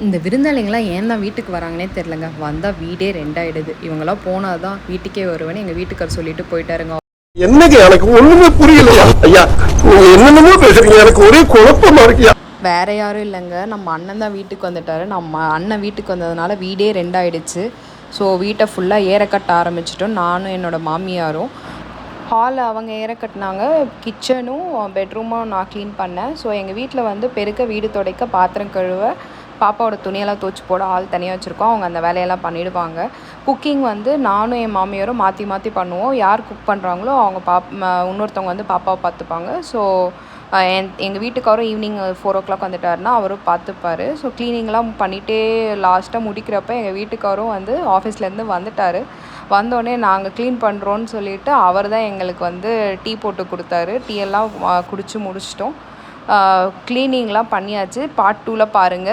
இந்த விருந்தாளிங்களாம் ஏன் தான் வீட்டுக்கு வராங்கன்னே தெரிலங்க. வந்தால் வீடே ரெண்டாயிடுது. இவங்களாம் போனால் தான் வீட்டுக்கே வருவேன்னு எங்கள் வீட்டுக்கார் சொல்லிட்டு போயிட்டாருங்க. என்னங்க எனக்கு ஒண்ணுமே புரியலையா ஐயா, நீங்க என்னென்னமோ பேசுறீங்க, எனக்கு ஒரே குழப்பமா இருக்கியா. வேற யாரும் இல்லைங்க, நம்ம அண்ணன் தான் வீட்டுக்கு வந்துட்டார். நம்ம அண்ணன் வீட்டுக்கு வந்ததுனால வீடே ரெண்டாயிடுச்சு. ஸோ வீட்டை ஃபுல்லாக ஏற கட்ட ஆரம்பிச்சிட்டோம், நானும் என்னோடய மாமியாரும். ஹாலை அவங்க ஏற கட்டினாங்க, கிச்சனும் பெட்ரூமும் நான் க்ளீன் பண்ணேன். ஸோ எங்கள் வீட்டில் வந்து பெருக்க, வீடு துடைக்க, பாத்திரம் கழுவ, பாப்பாவோட துணியெல்லாம் துவச்சி போட ஆள் தனியாக வச்சுருக்கோம். அவங்க அந்த வேலையெல்லாம் பண்ணிவிடுவாங்க. குக்கிங் வந்து நானும் என் மாமியாரும் மாற்றி மாற்றி பண்ணுவோம். யார் குக் பண்ணுறாங்களோ அவங்க இன்னொருத்தவங்க வந்து பாப்பாவை பார்த்துப்பாங்க. ஸோ எங்கள் வீட்டுக்காரும் ஈவினிங் 4 o'clock வந்துட்டாருன்னா அவரும் பார்த்துப்பார். ஸோ க்ளீனிங்லாம் பண்ணிகிட்டே லாஸ்ட்டாக முடிக்கிறப்ப எங்கள் வீட்டுக்காரும் வந்து ஆஃபீஸ்லேருந்து வந்துட்டார். வந்தோடனே நாங்கள் க்ளீன் பண்ணுறோன்னு சொல்லிவிட்டு அவர் தான் எங்களுக்கு வந்து டீ போட்டு கொடுத்தாரு. டீ எல்லாம் குடித்து முடிச்சிட்டோம். க்ளீனிங்லாம் பண்ணியாச்சு. பார்ட் 2ல் பாருங்கள்.